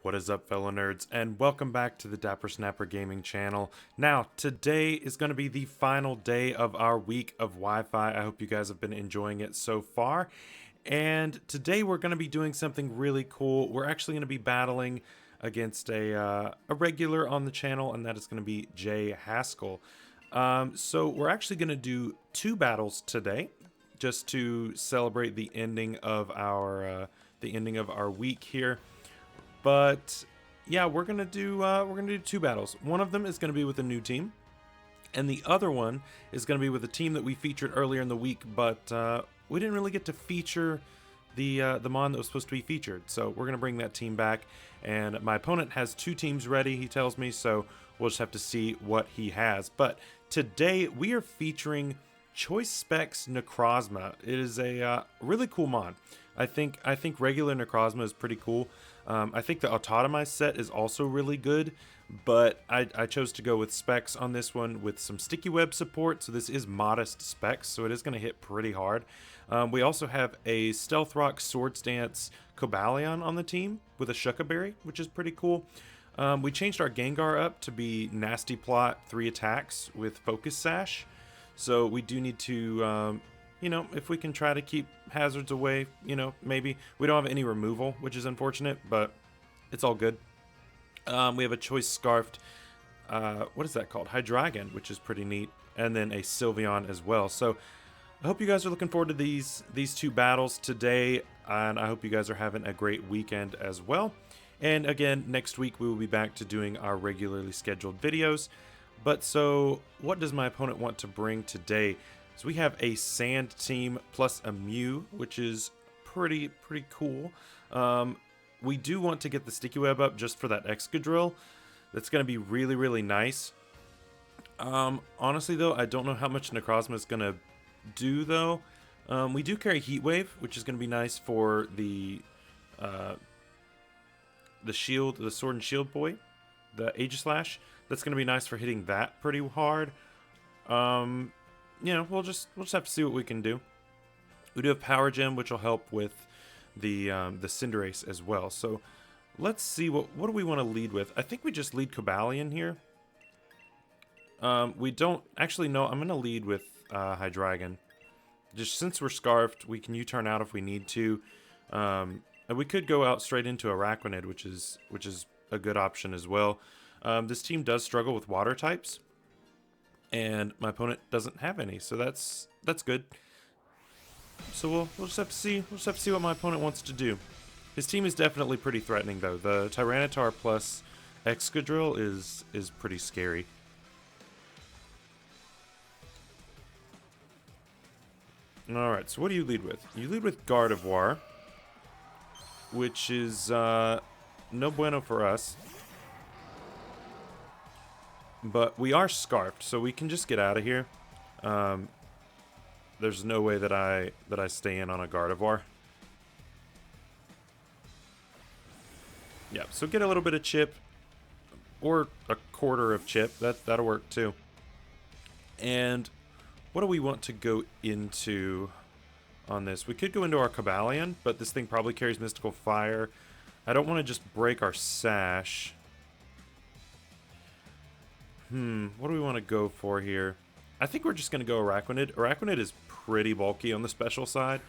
What is up, fellow nerds, and welcome back to the Dapper Snapper Gaming channel. Now, today is going to be the final day of our week of Wi-Fi. I hope you guys have been enjoying it so far. And today we're going to be doing something really cool. We're actually going to be battling against a regular on the channel, and that is going to be Jay Haskell. So we're actually going to do two battles today, just to celebrate the ending of our week here. But yeah, we're gonna do two battles. One of them is gonna be with a new team, and the other one is gonna be with a team that we featured earlier in the week, but we didn't really get to feature the mon that was supposed to be featured. So we're gonna bring that team back, and my opponent has two teams ready, he tells me, so we'll just have to see what he has. But today we are featuring Choice Specs Necrozma. It is a really cool mod. I think regular Necrozma is pretty cool. I think the Autotomized set is also really good, but I chose to go with specs on this one with some sticky web support. So this is modest specs, so it is going to hit pretty hard. We also have a Stealth Rock Swords Dance Cobalion on the team with a Shucca Berry, which is pretty cool. We changed our Gengar up to be Nasty Plot 3 attacks with Focus Sash. So we do need to, if we can try to keep hazards away, maybe. We don't have any removal, which is unfortunate, but it's all good. We have a Choice Scarfed, what is that called? Hydreigon, which is pretty neat. And then a Sylveon as well. So I hope you guys are looking forward to these two battles today. And I hope you guys are having a great weekend as well. And again, next week we will be back to doing our regularly scheduled videos. But so, what does my opponent want to bring today? So we have a Sand team plus a Mew, which is pretty cool. We do want to get the Sticky Web up just for that Excadrill. That's going to be really nice. Honestly, though, I don't know how much Necrozma is going to do, though. We do carry Heat Wave, which is going to be nice for the shield, the Sword and Shield boy, the Aegislash. That's going to be nice for hitting that pretty hard. We'll just have to see what we can do. We do have Power Gem, which will help with the Cinderace as well. So let's see what do we want to lead with. I think we just lead Cobalion here. We don't actually know. I'm going to lead with Hydreigon. Just since we're Scarfed, we can U-turn out if we need to. And we could go out straight into Araquanid, which is a good option as well. This team does struggle with water types, and my opponent doesn't have any, so that's good. So we'll just have to see. We'll just have to see what my opponent wants to do. His team is definitely pretty threatening, though. The Tyranitar plus Excadrill is pretty scary. All right. So what do you lead with? You lead with Gardevoir, which is no bueno for us. But we are Scarfed, so we can just get out of here. There's no way that I stay in on a Gardevoir. Yeah, so get a little bit of chip, or a quarter of chip. That'll work too. And what do we want to go into on this? We could go into our Cobalion, but this thing probably carries Mystical Fire. I don't want to just break our Sash. What do we want to go for here? I think we're just going to go Araquanid. Araquanid is pretty bulky on the special side,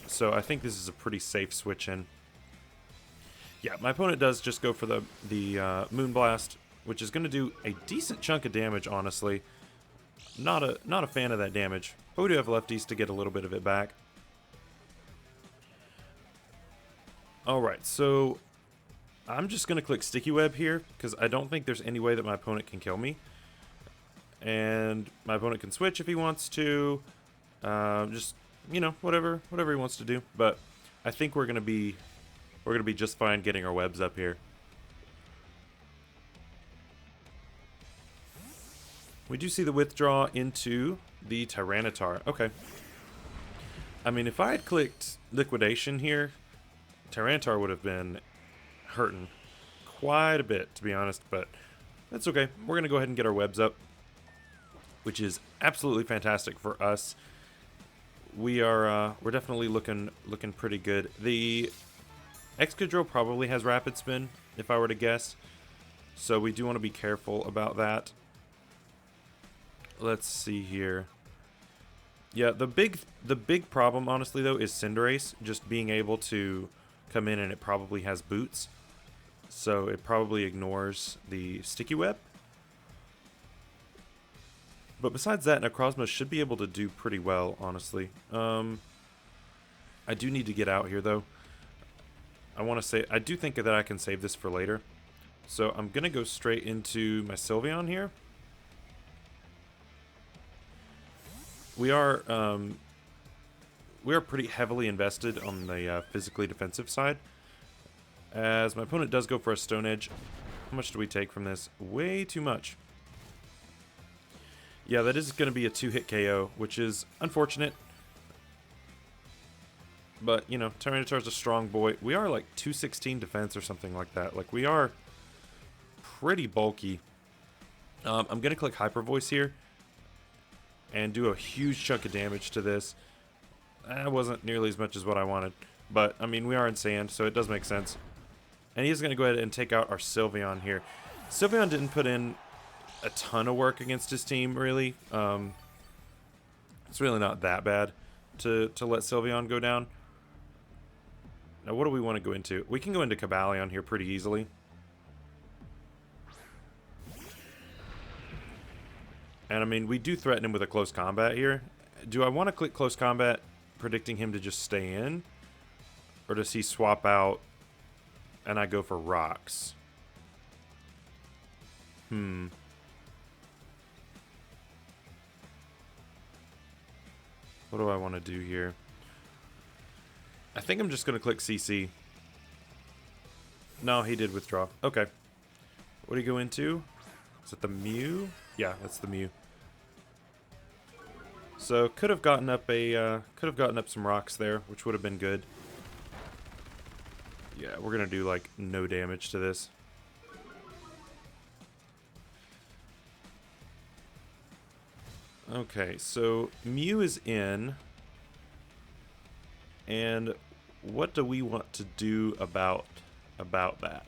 so I think this is a pretty safe switch in. Yeah, my opponent does just go for the Moonblast, which is going to do a decent chunk of damage, honestly. Not a fan of that damage, but we do have lefties to get a little bit of it back. Alright, so I'm just going to click Sticky Web here, because I don't think there's any way that my opponent can kill me. And my opponent can switch if he wants to. Just, whatever he wants to do. But I think we're going to be just fine getting our webs up here. We do see the withdraw into the Tyranitar. Okay. I mean, if I had clicked Liquidation here, Tyranitar would have been hurting quite a bit, to be honest, but that's okay. We're going to go ahead and get our webs up, which is absolutely fantastic for us. We're definitely looking pretty good. The Excadrill probably has Rapid Spin, if I were to guess. So we do want to be careful about that. Let's see here. Yeah, the big problem, honestly, though, is Cinderace just being able to come in, and it probably has boots. So it probably ignores the Sticky Web. But besides that, Necrozma should be able to do pretty well, honestly. I do need to get out here, though. I do think that I can save this for later. So I'm going to go straight into my Sylveon here. We are pretty heavily invested on the physically defensive side. As my opponent does go for a Stone Edge. How much do we take from this? Way too much. Yeah, that is going to be a 2-hit KO, which is unfortunate. But, you know, Tyranitar's a strong boy. We are like 216 defense or something like that. Like, we are pretty bulky. I'm going to click Hyper Voice here and do a huge chunk of damage to this. That wasn't nearly as much as what I wanted. But, I mean, we are in sand, so it does make sense. And he's going to go ahead and take out our Sylveon here. Sylveon didn't put in a ton of work against his team, really. It's really not that bad to let Sylveon go down. Now, what do we want to go into? We can go into Cobalion here pretty easily. And, I mean, we do threaten him with a close combat here. Do I want to click close combat, predicting him to just stay in? Or does he swap out and I go for rocks? What do I want to do here? I think I'm just going to click CC. No, he did withdraw. Okay. What do you go into? Is it the Mew? Yeah, that's the Mew. So could have gotten up some rocks there, which would have been good. Yeah, we're gonna do like no damage to this. Okay, so Mew is in. And what do we want to do about that?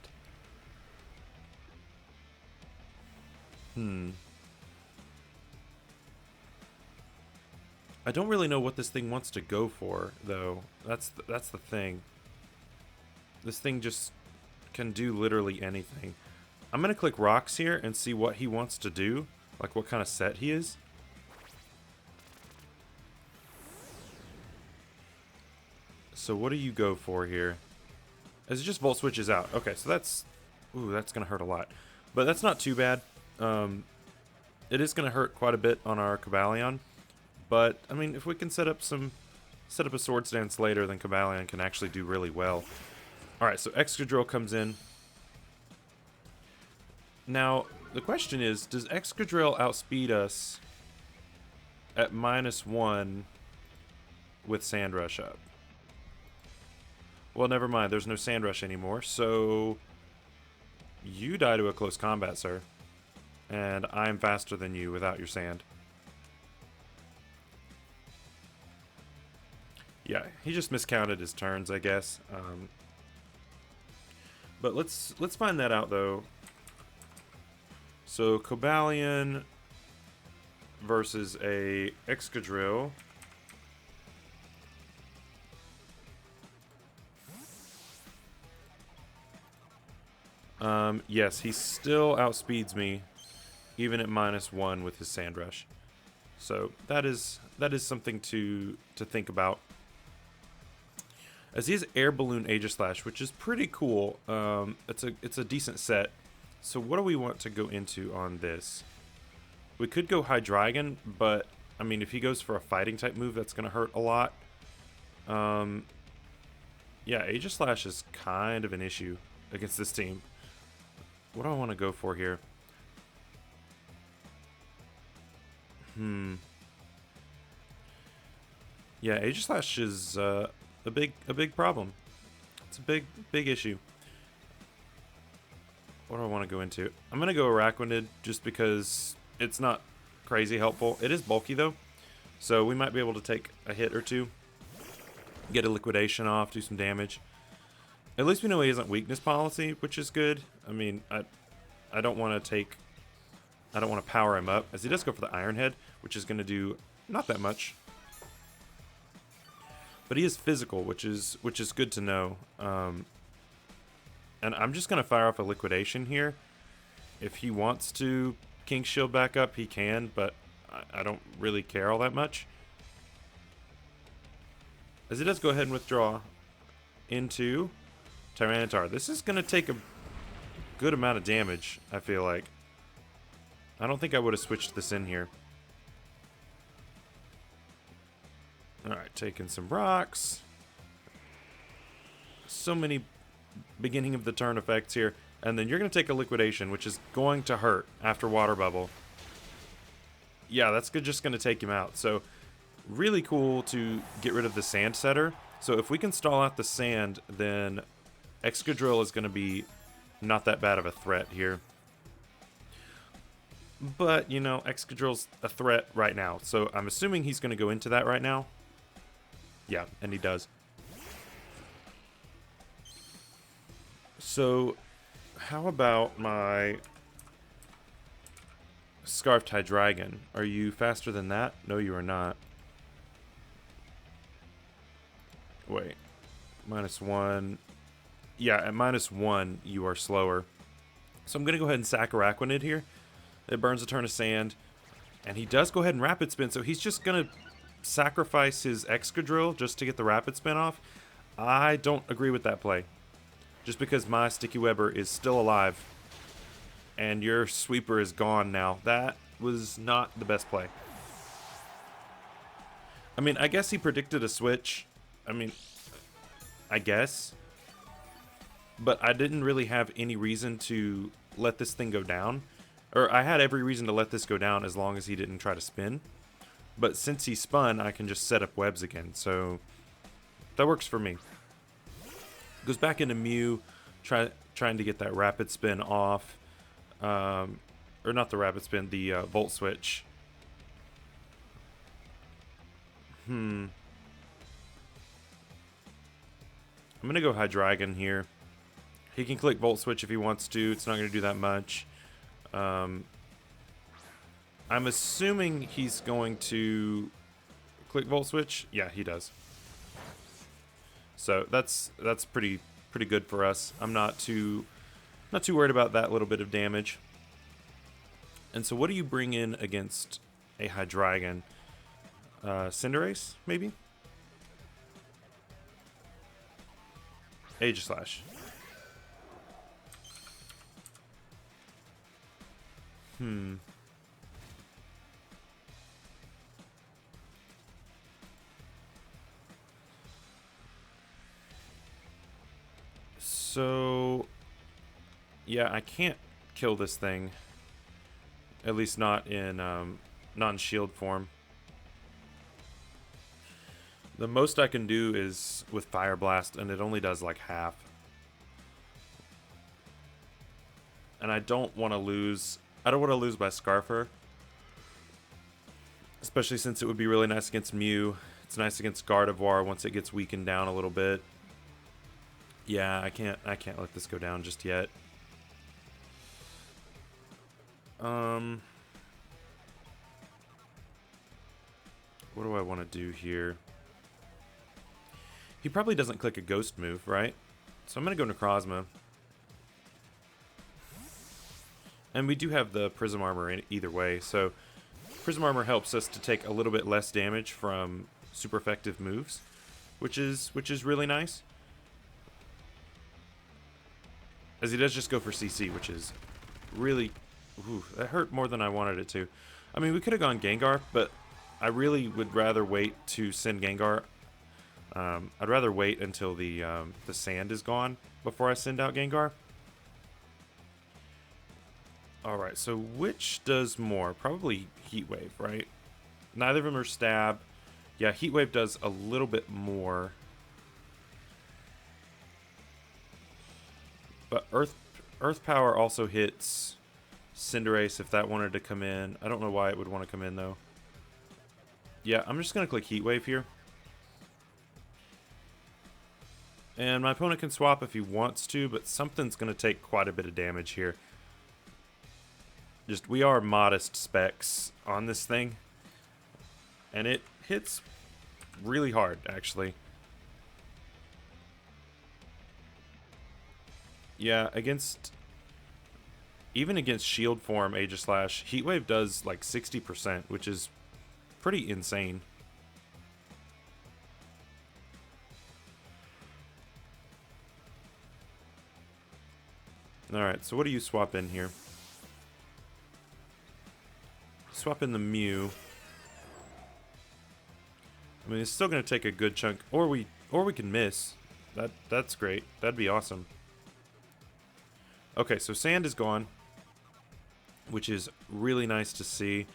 I don't really know what this thing wants to go for, though. That's the thing. This thing just can do literally anything. I'm gonna click rocks here and see what he wants to do, like what kind of set he is. So what do you go for here? Is it just Volt Switches out? Okay, so that's... Ooh, that's going to hurt a lot. But that's not too bad. It is going to hurt quite a bit on our Cobalion. But, I mean, if we can set up a Swords Dance later, then Cobalion can actually do really well. Alright, so Excadrill comes in. Now, the question is, does Excadrill outspeed us at -1 with Sand Rush up? Well, never mind. There's no Sand Rush anymore, so you die to a close combat, sir. And I'm faster than you without your sand. Yeah, he just miscounted his turns, I guess. But let's find that out, though. So, Cobalion versus a Excadrill. Yes, he still outspeeds me, even at -1 with his Sand Rush. So that is something to think about. As he has Air Balloon Aegislash, which is pretty cool. It's a decent set. So what do we want to go into on this? We could go Hydreigon, but I mean, if he goes for a fighting type move, that's going to hurt a lot. Yeah, Aegislash is kind of an issue against this team. What do I want to go for here? Yeah, Aegislash is a big problem. It's a big issue. What do I want to go into? I'm gonna go Araquanid just because it's not crazy helpful. It is bulky though, so we might be able to take a hit or two, get a liquidation off, do some damage. At least we know he isn't weakness policy, which is good. I mean, I don't want to power him up, as he does go for the Iron Head, which is going to do not that much. But he is physical, which is good to know. And I'm just going to fire off a liquidation here. If he wants to King Shield back up, he can, but I don't really care all that much. As he does go ahead and withdraw into Tyranitar. This is going to take a good amount of damage, I feel like. I don't think I would have switched this in here. Alright, taking some rocks. So many beginning of the turn effects here. And then you're going to take a liquidation, which is going to hurt after Water Bubble. Yeah, that's just going to take him out. So, really cool to get rid of the Sand Setter. So if we can stall out the sand, then Excadrill is going to be not that bad of a threat here. But, you know, Excadrill's a threat right now. So I'm assuming he's going to go into that right now. Yeah, and he does. So, how about my Scarfed Hydreigon? Are you faster than that? No, you are not. Wait. -1. Yeah, at -1, you are slower. So I'm going to go ahead and sack Araquanid here. It burns a turn of sand. And he does go ahead and Rapid Spin, so he's just going to sacrifice his Excadrill just to get the Rapid Spin off. I don't agree with that play. Just because my Sticky Webber is still alive and your Sweeper is gone now. That was not the best play. I mean, I guess he predicted a switch. I mean, I guess. But I didn't really have any reason to let this thing go down. Or I had every reason to let this go down as long as he didn't try to spin. But since he spun, I can just set up webs again. So that works for me. Goes back into Mew, trying to get that Rapid Spin off. Or not the Rapid Spin, the Volt Switch. I'm going to go Hydreigon here. He can click Volt Switch if he wants to. It's not going to do that much. I'm assuming he's going to click Volt Switch. Yeah, he does. So that's pretty good for us. I'm not too worried about that little bit of damage. And so what do you bring in against a Hydreigon? Cinderace, maybe? Aegislash. So, yeah, I can't kill this thing. At least not in non-shield form. The most I can do is with Fire Blast, and it only does like half. And I don't want to lose. I don't want to lose by Scarfer. Especially since it would be really nice against Mew. It's nice against Gardevoir once it gets weakened down a little bit. Yeah, I can't let this go down just yet. What do I want to do here? He probably doesn't click a ghost move, right? So I'm going to go Necrozma. And we do have the Prism Armor in either way, so Prism Armor helps us to take a little bit less damage from super effective moves, which is really nice. As he does just go for CC, which is really... Ooh, that hurt more than I wanted it to. I mean, we could have gone Gengar, but I really would rather wait to send Gengar. I'd rather wait until the sand is gone before I send out Gengar. Alright, so which does more? Probably Heat Wave, right? Neither of them are Stab. Yeah, Heat Wave does a little bit more. But Earth Power also hits Cinderace if that wanted to come in. I don't know why it would want to come in, though. Yeah, I'm just going to click Heat Wave here. And my opponent can swap if he wants to, but something's going to take quite a bit of damage here. Just, we are modest specs on this thing. And it hits really hard, actually. Yeah, even against shield form Aegislash, Heatwave does like 60%, which is pretty insane. Alright, so what do you swap in here? Swap in the Mew. I mean, it's still going to take a good chunk, or we can miss. That's great. That'd be awesome. Okay, so Sand is gone, which is really nice to see.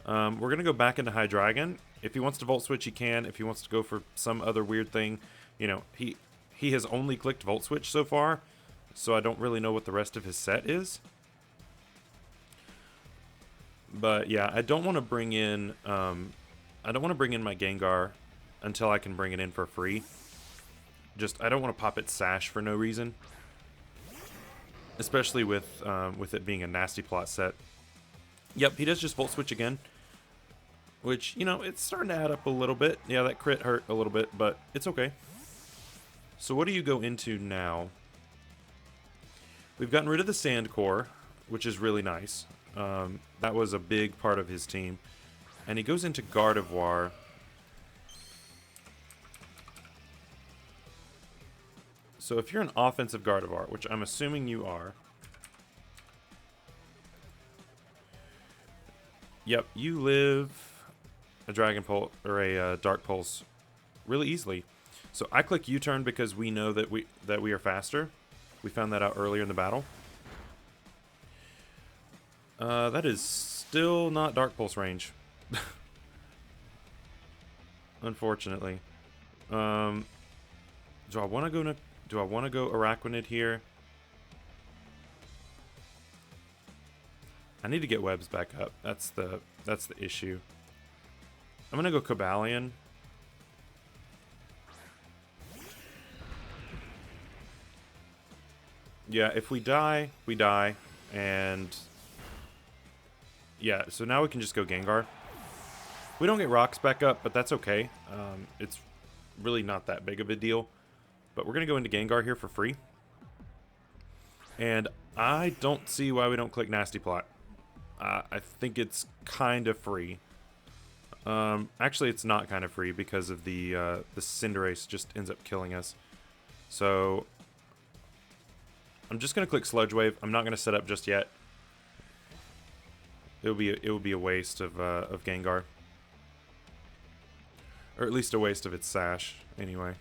We're going to go back into Hydreigon. If he wants to Volt Switch, he can. If he wants to go for some other weird thing, you know, he has only clicked Volt Switch so far, so I don't really know what the rest of his set is. But yeah, I don't want to bring in my Gengar until I can bring it in for free. Just, I don't want to pop its Sash for no reason. Especially with it being a Nasty Plot set. Yep, he does just Volt Switch again. Which, you know, it's starting to add up a little bit. Yeah, that crit hurt a little bit, but it's okay. So what do you go into now? We've gotten rid of the Sand Core, which is really nice. That was a big part of his team. And he goes into Gardevoir. So if you're an offensive Gardevoir, which I'm assuming you are. Yep, you live a Dragon Pulse or a Dark Pulse really easily. So I click U-turn because we know that we are faster. We found that out earlier in the battle. That is still not Dark Pulse range. Unfortunately. Do I want to go Araquanid here? I need to get webs back up. That's the issue. I'm gonna go Cobalion. Yeah, if we die, we die. And yeah, so now we can just go Gengar. We don't get rocks back up, but that's okay. It's really not that big of a deal. But we're going to go into Gengar here for free. And I don't see why we don't click Nasty Plot. I think it's kind of free. Actually, it's not kind of free because of the Cinderace just ends up killing us. So I'm just going to click Sludge Wave. I'm not going to set up just yet. It would be a waste of Gengar. Or at least a waste of its Sash, anyway.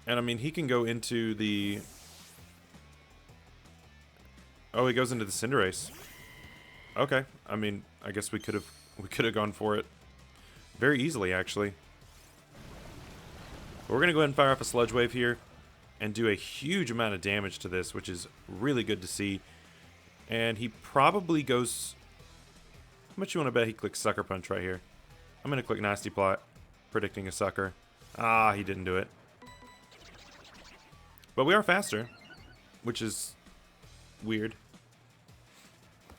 And I mean, he can go into the... Oh, he goes into the Cinderace. Okay. I mean, I guess we could have gone for it very easily, actually. But we're gonna go ahead and fire off a Sludge Wave here and do a huge amount of damage to this, which is really good to see. And he probably goes... How much you want to bet he clicks Sucker Punch right here? I'm going to click Nasty Plot, predicting a Sucker. Ah, he didn't do it. But we are faster, which is weird.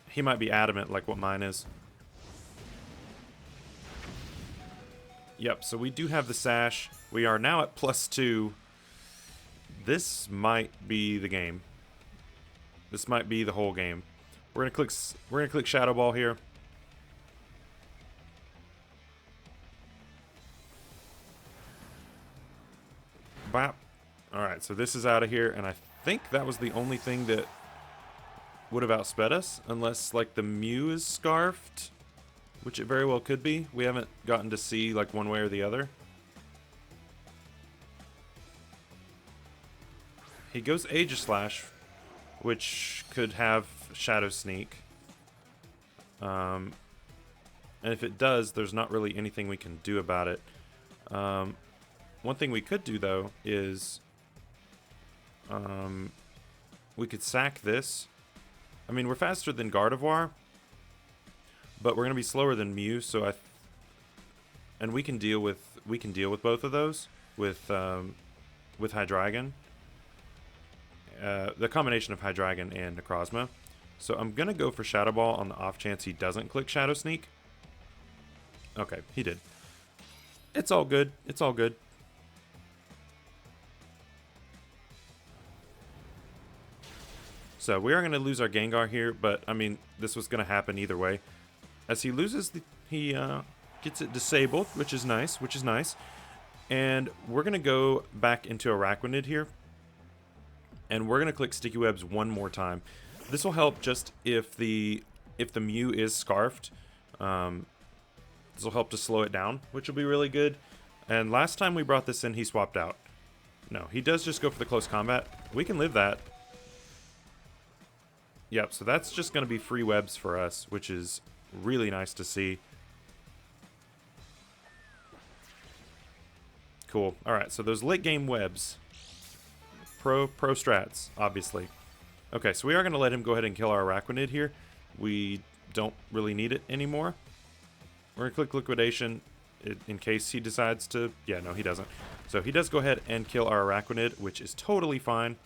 He might be adamant like what mine is. Yep, so we do have the Sash. We are now at +2. This might be the game. This might be the whole game. We're gonna click Shadow Ball here. Bop. Alright, so this is out of here, and I think that was the only thing that would have outsped us, unless, like, the Mew is scarfed, which it very well could be. We haven't gotten to see, like, one way or the other. He goes Aegislash, which could have Shadow Sneak. And if it does, there's not really anything we can do about it. One thing we could do, though, is we could sack this. I mean, we're faster than Gardevoir, but we're going to be slower than Mew, so and we can deal with both of those with Hydreigon. The combination of Hydreigon and Necrozma. So I'm gonna go for Shadow Ball on the off chance he doesn't click Shadow Sneak. Okay, he did. It's all good. It's all good. So we are going to lose our Gengar here, but I mean, this was going to happen either way. As he loses, he gets it disabled, which is nice, And we're going to go back into Araquanid here. And we're going to click Sticky Webs one more time. This will help just if the Mew is scarfed. This will help to slow it down, which will be really good. And last time we brought this in, he swapped out. No, he does just go for the close combat. We can live that. Yep, so that's just going to be free webs for us, which is really nice to see. Cool. All right, so those late game webs. Pro strats, obviously. Okay, so we are going to let him go ahead and kill our Araquanid here. We don't really need it anymore. We're going to click Liquidation in case he decides to... Yeah, no, he doesn't. So he does go ahead and kill our Araquanid, which is totally fine.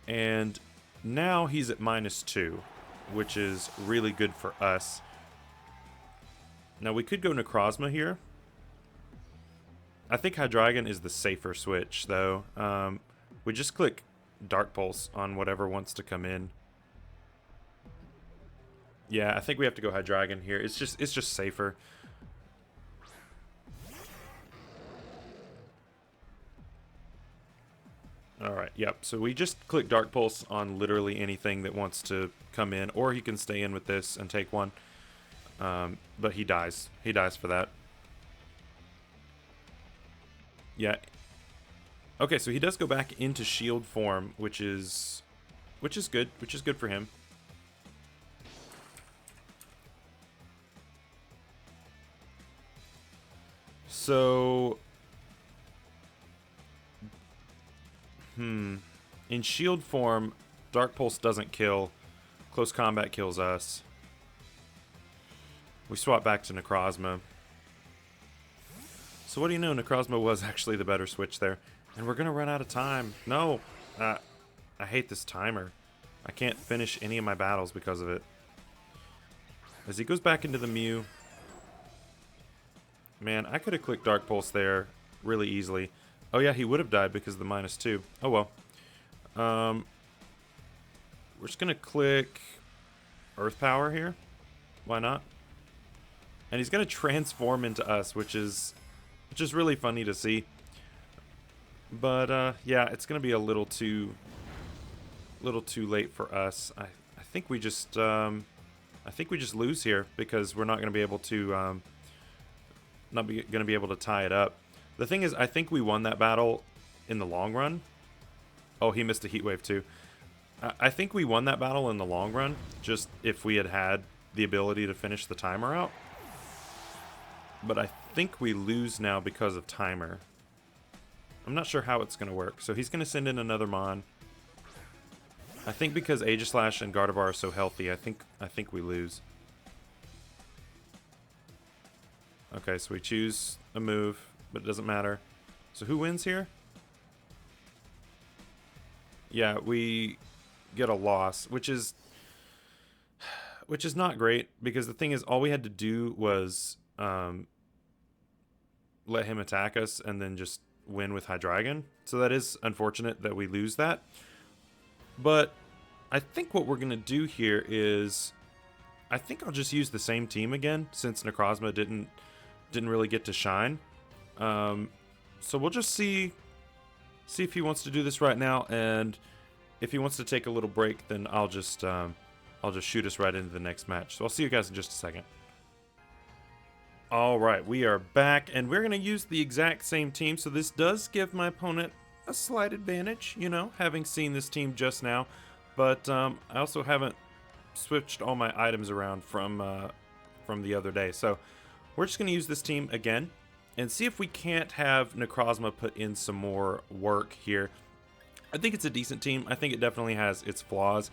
And now he's at -2, which is really good for us. Now we could go Necrozma here. I think Hydreigon is the safer switch, though. We just click Dark Pulse on whatever wants to come in. Yeah, I think we have to go Hydreigon here. It's just safer. Alright, yep. So we just click Dark Pulse on literally anything that wants to come in, or he can stay in with this and take one. But he dies. He dies for that. Yeah. Okay, so he does go back into shield form, which is good. Which is good for him. So in shield form, Dark Pulse doesn't kill. Close combat kills us. We swap back to Necrozma. So what do you know? Necrozma was actually the better switch there. And we're going to run out of time. No. I hate this timer. I can't finish any of my battles because of it. As he goes back into the Mew. Man, I could have clicked Dark Pulse there really easily. Oh yeah, he would have died because of the -2. Oh well. We're just gonna click Earth Power here. Why not? And he's gonna transform into us, which is really funny to see. But yeah, it's gonna be a little too late for us. I think we just lose here because we're not gonna be able to gonna be able to tie it up. The thing is, I think we won that battle in the long run. Oh, he missed a heat wave too. I think we won that battle in the long run, just if we had the ability to finish the timer out. But I think we lose now because of timer. I'm not sure how it's going to work. So he's going to send in another Mon. I think because Aegislash and Gardevoir are so healthy, I think we lose. Okay, so we choose a move, but it doesn't matter. So who wins here? Yeah, we get a loss, which is not great, because the thing is, all we had to do was let him attack us and then just win with Hydreigon. So that is unfortunate that we lose that. But I think what we're going to do here is, I think I'll just use the same team again, since Necrozma didn't really get to shine. So we'll just see if he wants to do this right now, and if he wants to take a little break, then I'll just shoot us right into the next match. So I'll see you guys in just a second. All right, we are back, and we're going to use the exact same team. So this does give my opponent a slight advantage, you know, having seen this team just now. But I also haven't switched all my items around from the other day. So we're just going to use this team again and see if we can't have Necrozma put in some more work here. I think it's a decent team. I think it definitely has its flaws,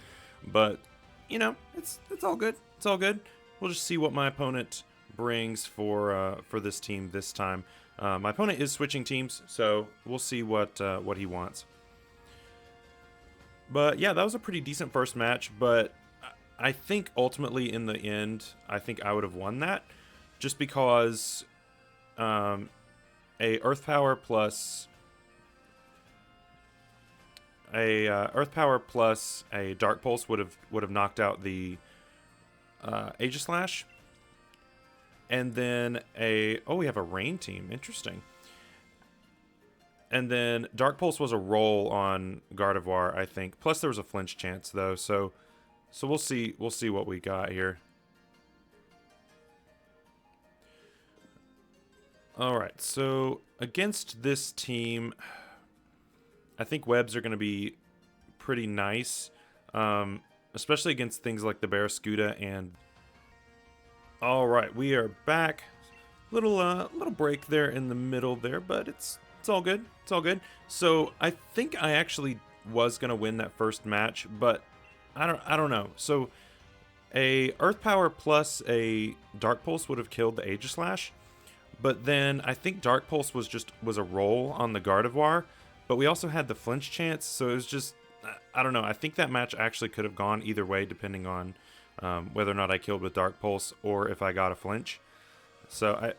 but you know, it's all good. It's all good. We'll just see what my opponent brings for this team this time. My opponent is switching teams, so we'll see what he wants. But yeah, that was a pretty decent first match, but I think ultimately in the end, I think I would have won that, just because a Earth Power plus a Dark Pulse would have knocked out the Aegislash, and then we have a Rain team. Interesting. And then Dark Pulse was a roll on Gardevoir, I think. Plus there was a flinch chance though, so we'll see what we got here. All right, so against this team, I think webs are going to be pretty nice, especially against things like the Barraskewda. And all right, we are back. Little break there in the middle there, but it's all good. It's all good. So I think I actually was gonna win that first match, but I don't know. So a Earth Power plus a Dark Pulse would have killed the Aegislash, but then I think Dark Pulse was a roll on the Gardevoir, but we also had the flinch chance, so it was just, I don't know. I think that match actually could have gone either way depending on whether or not I killed with Dark Pulse or if I got a flinch. So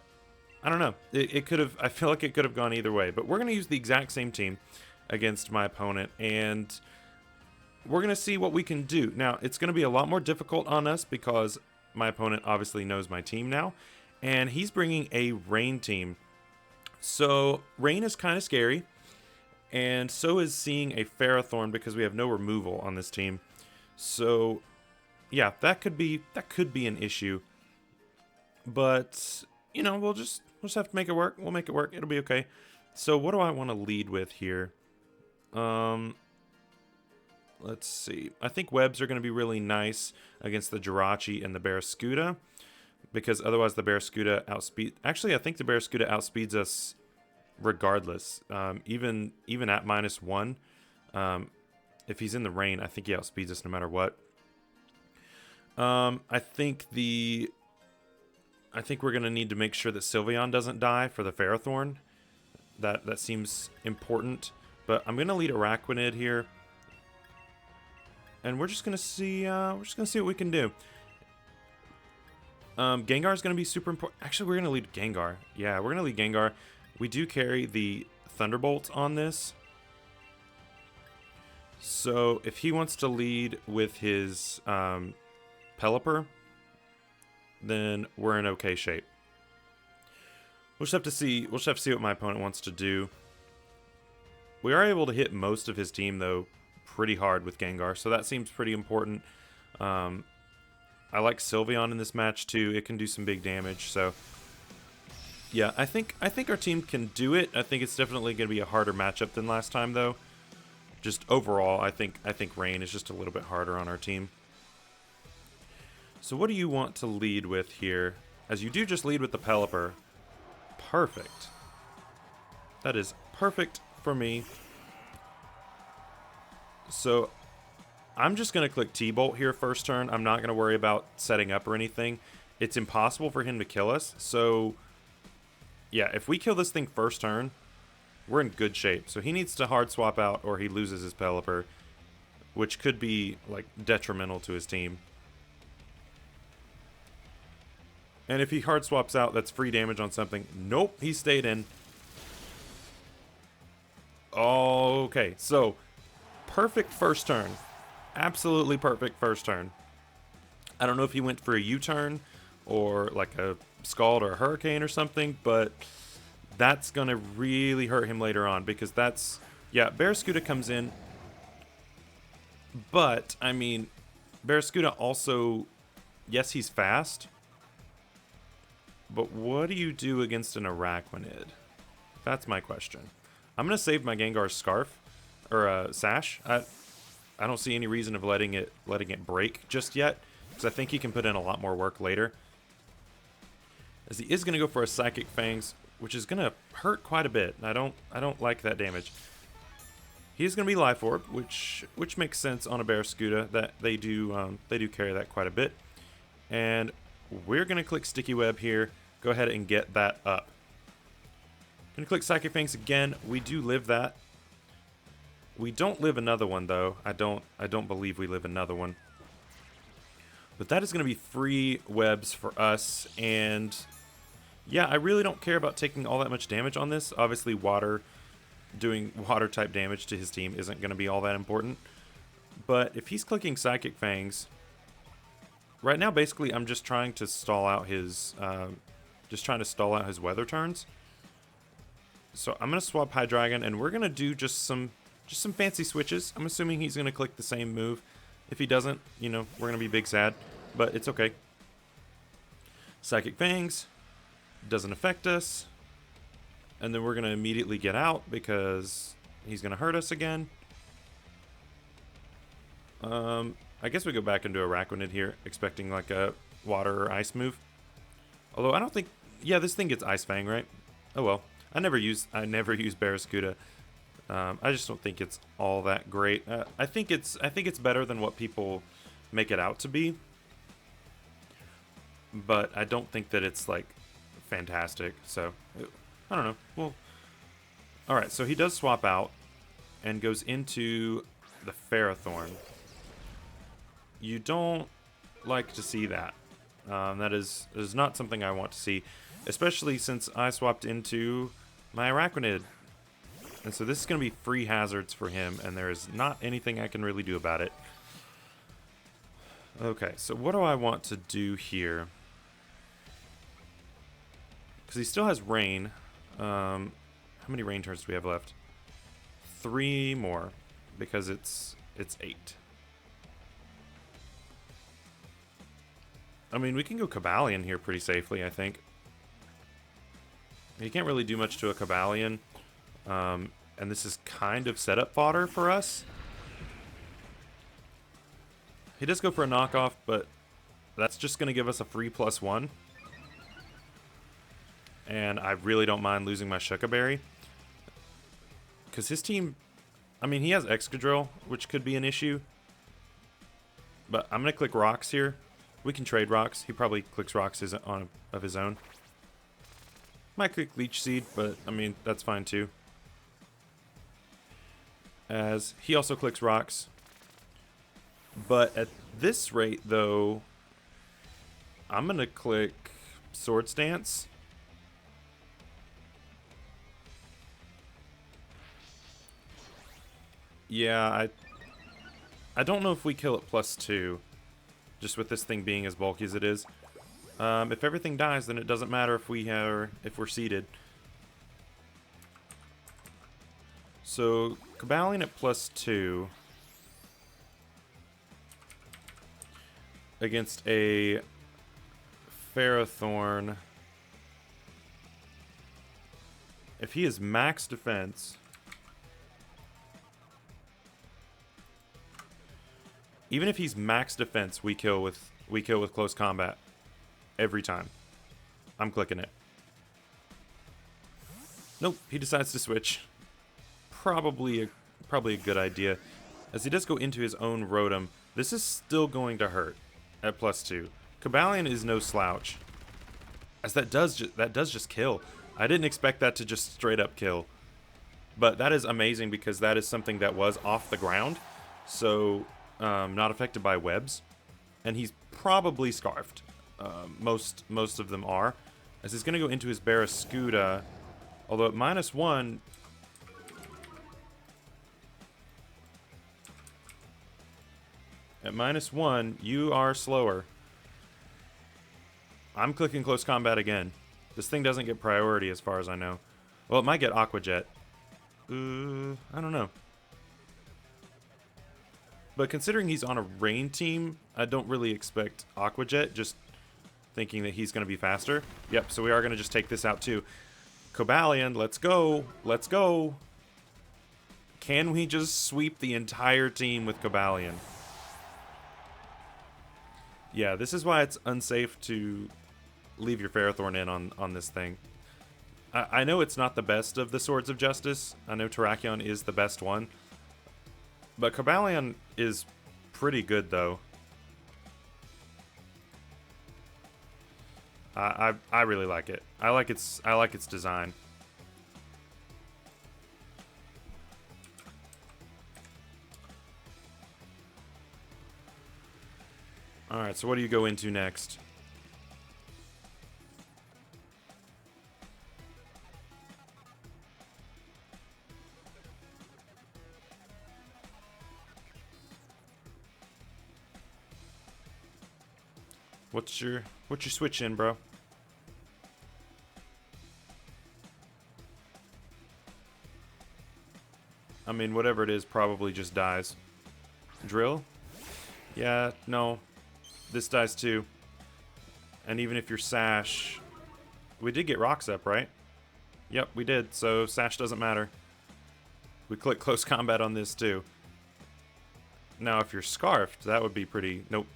I don't know. It could have. I feel like it could have gone either way. But we're going to use the exact same team against my opponent, and we're going to see what we can do. Now, it's going to be a lot more difficult on us because my opponent obviously knows my team now, and he's bringing a Rain team. So Rain is kind of scary, and so is seeing a Ferrothorn because we have no removal on this team. So yeah, that could be an issue. But you know, we'll just have to make it work. We'll make it work. It'll be okay. So what do I want to lead with here? Let's see. I think webs are going to be really nice against the Jirachi and the Barraskewda, because otherwise the Barraskewda outspeed. Actually, I think the Barraskewda outspeeds us regardless. Even at -1, if he's in the rain, I think he outspeeds us no matter what. I think we're going to need to make sure that Sylveon doesn't die for the Ferrothorn. That seems important. But I'm going to lead Araquanid here. And we're just going to see what we can do. Gengar is going to be super important. Actually, we're going to lead Gengar. Yeah, we're going to lead Gengar. We do carry the Thunderbolt on this. So if he wants to lead with his Pelipper, then we're in okay shape. We'll just have to see what my opponent wants to do. We are able to hit most of his team though pretty hard with Gengar, so that seems pretty important. I like Sylveon in this match too. It can do some big damage, so yeah, I think our team can do it. I think it's definitely going to be a harder matchup than last time though. Just overall, I think Rain is just a little bit harder on our team. So what do you want to lead with here? As you do just lead with the Pelipper. Perfect. That is perfect for me. So I'm just going to click T-Bolt here first turn. I'm not going to worry about setting up or anything. It's impossible for him to kill us. So yeah, if we kill this thing first turn, we're in good shape. So he needs to hard swap out or he loses his Pelipper, which could be like detrimental to his team. And if he hard swaps out, that's free damage on something. Nope, he stayed in. Okay, so perfect first turn. Absolutely perfect first turn. I don't know if he went for a U-turn or like a Scald or a Hurricane or something, but that's going to really hurt him later on because that's... Yeah, Barraskewda comes in. But, I mean, Barraskewda also... Yes, he's fast. But what do you do against an Araquanid? That's my question. I'm going to save my Gengar's Scarf, or Sash. I don't see any reason of letting it break just yet, because I think he can put in a lot more work later. As he is going to go for a Psychic Fangs, which is going to hurt quite a bit. I don't like that damage. He's going to be Life Orb, which makes sense on a Barraskewda, that they do carry that quite a bit. And we're going to click Sticky Web here. Go ahead and get that up. Going to click Psychic Fangs again. We do live that. We don't live another one, though. I don't believe we live another one. But that is going to be free webs for us. And yeah, I really don't care about taking all that much damage on this. Obviously, doing water-type damage to his team isn't going to be all that important. But if he's clicking Psychic Fangs, right now, basically, I'm just trying to stall out his, weather turns. So I'm going to swap Hydreigon, and we're going to do just some fancy switches. I'm assuming he's going to click the same move. If he doesn't, you know, we're going to be big sad, but it's okay. Psychic Fangs doesn't affect us. And then we're going to immediately get out because he's going to hurt us again. I guess we go back into Araquanid here, expecting like a water or ice move. Although I don't think, yeah, this thing gets Ice Fang, right? Oh well. I never use Barraskewda. I just don't think it's all that great. I think it's better than what people make it out to be. But I don't think that it's like fantastic. So I don't know. Well, all right. So he does swap out and goes into the Ferrothorn. You don't like to see that. That is not something I want to see, especially since I swapped into my Araquanid. And so this is going to be free hazards for him, and there is not anything I can really do about it. Okay, so what do I want to do here? Because he still has rain. How many rain turns do we have left? 3 more, because it's 8. I mean, we can go Cobalion here pretty safely, I think. You can't really do much to a Cobalion. And this is kind of setup fodder for us. He does go for a knockoff, but that's just going to give us a free +1. And I really don't mind losing my Shuca Berry. Because his team, I mean, he has Excadrill, which could be an issue. But I'm going to click Rocks here. We can trade Rocks. He probably clicks Rocks of his own. Might click Leech Seed, but I mean, that's fine too. As he also clicks Rocks. But at this rate, though, I'm going to click Swords Dance. Yeah, I don't know if we kill it +2. Just with this thing being as bulky as it is. If everything dies, then it doesn't matter if we're seeded. So Cobalion at +2 against a Ferrothorn. If he is max defense, even if he's max defense, we kill with close combat every time. I'm clicking it. Nope, he decides to switch. Probably a good idea. As he does go into his own Rotom, this is still going to hurt at +2. Cobalion is no slouch. As that does just kill. I didn't expect that to just straight up kill. But that is amazing because that is something that was off the ground. So not affected by webs, and he's probably scarfed. Most of them are, as he's going to go into his Barraskewda. Although at -1, you are slower. I'm clicking close combat again. This thing doesn't get priority as far as I know. Well, it might get Aqua Jet. I don't know. But considering he's on a rain team, I don't really expect Aqua Jet, just thinking that he's going to be faster. Yep, so we are going to just take this out too. Cobalion, let's go. Let's go. Can we just sweep the entire team with Cobalion? Yeah, this is why it's unsafe to leave your Ferrothorn in on this thing. I know it's not the best of the Swords of Justice. I know Terrakion is the best one. But Cobalion is pretty good, though. I really like it. I like its design. All right, so what do you go into next? What's your switch in, bro? I mean, whatever it is probably just dies. Drill? Yeah, no. This dies too. And even if you're Sash... We did get rocks up, right? Yep, we did, so Sash doesn't matter. We click close combat on this too. Now, if you're Scarfed, that would be pretty... Nope.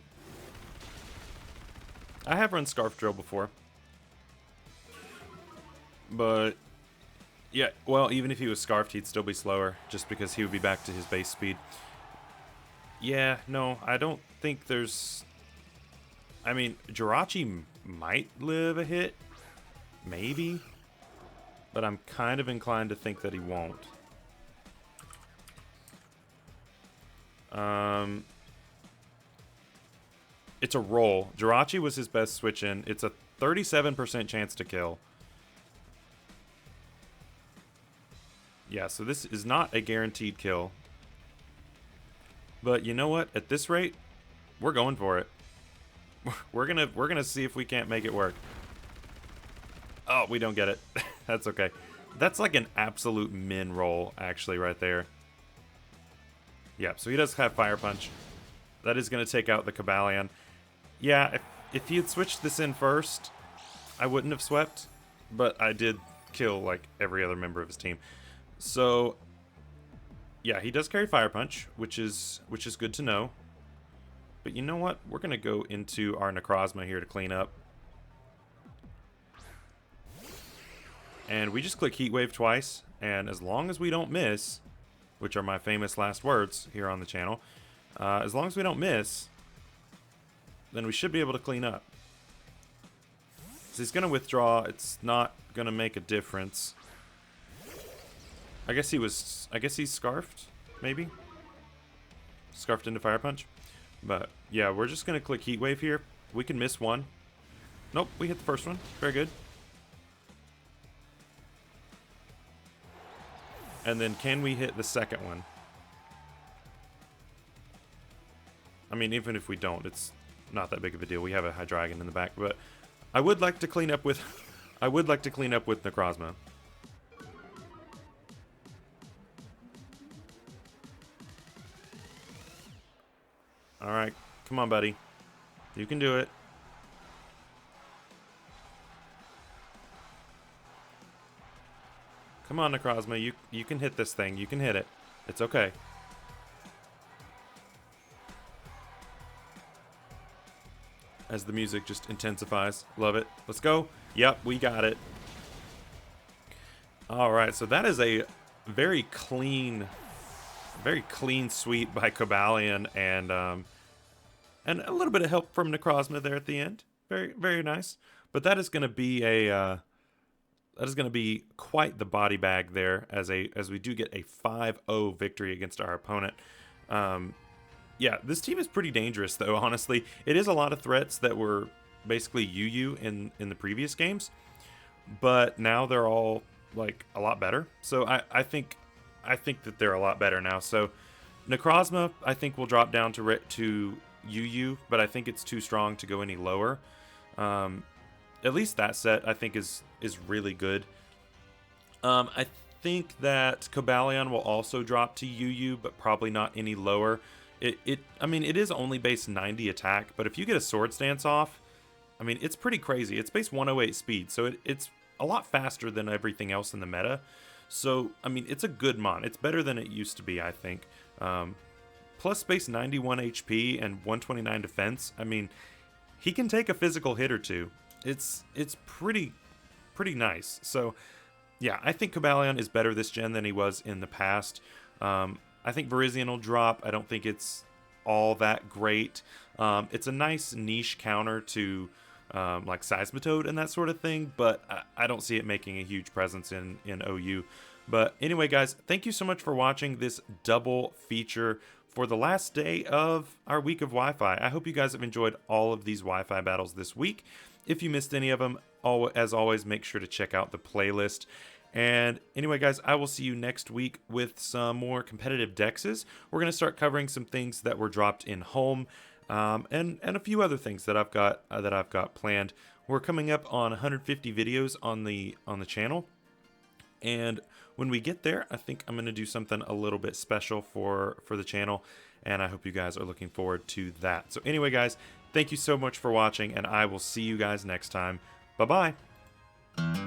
I have run Scarf Drill before. But... Yeah, well, even if he was Scarfed, he'd still be slower, just because he would be back to his base speed. Yeah, no, I don't think there's... I mean, Jirachi might live a hit. Maybe. But I'm kind of inclined to think that he won't. It's a roll. Jirachi was his best switch in. It's a 37% chance to kill. Yeah, so this is not a guaranteed kill. But you know what? At this rate, we're going for it. We're gonna see if we can't make it work. Oh, we don't get it. That's okay. That's like an absolute min roll, actually, right there. Yeah, so he does have Fire Punch. That is going to take out the Cobalion. Yeah, if he had switched this in first, I wouldn't have swept. But I did kill, like, every other member of his team. So, yeah, he does carry Fire Punch, which is good to know. But you know what? We're going to go into our Necrozma here to clean up. And we just click Heat Wave twice, and as long as we don't miss, which are my famous last words here on the channel, as long as we don't miss, then we should be able to clean up. So he's going to withdraw. It's not going to make a difference. I guess he's Scarfed, maybe? Scarfed into Fire Punch. But, yeah, we're just going to click Heat Wave here. We can miss one. Nope, we hit the first one. Very good. And then can we hit the second one? I mean, even if we don't, it's not that big of a deal. We have a Hydreigon in the back, but I would like to clean up with Necrozma. All right, come on, buddy. You can do it. Come on, Necrozma. You can hit this thing. You can hit it. It's okay. As the music just intensifies. Love it. Let's go. Yep, we got it. Alright, so that is a very clean sweep by Cobalion and a little bit of help from Necrozma there at the end. Very, very nice. But that is going to be a... that is going to be quite the body bag there as we do get a 5-0 victory against our opponent. Yeah, this team is pretty dangerous, though, honestly. It is a lot of threats that were basically UU in the previous games, but now they're all, like, a lot better. So I think that they're a lot better now. So Necrozma, I think, will drop down to UU, but I think it's too strong to go any lower. At least that set, I think, is really good. I think that Cobalion will also drop to UU, but probably not any lower. I mean, it is only base 90 attack, but if you get a Sword Stance off, I mean, it's pretty crazy. It's base 108 speed, so it's a lot faster than everything else in the meta. So, I mean, it's a good mon. It's better than it used to be, I think. Plus base 91 HP and 129 defense. I mean, he can take a physical hit or two. It's pretty nice. So, yeah, I think Cobalion is better this gen than he was in the past. I think Virizion will drop. I don't think it's all that great. It's a nice niche counter to like Seismitoad and that sort of thing, but I don't see it making a huge presence in OU. But anyway, guys, thank you so much for watching this double feature for the last day of our week of Wi-Fi. I hope you guys have enjoyed all of these Wi-Fi battles this week. If you missed any of them, as always, make sure to check out the playlist. And anyway, guys, I will see you next week with some more competitive dexes. We're going to start covering some things that were dropped in home, and a few other things that I've got planned. We're coming up on 150 videos on the channel, and when we get there, I think I'm going to do something a little bit special for the channel, and I hope you guys are looking forward to that. So anyway, guys, thank you so much for watching, and I will see you guys next time. Bye-bye.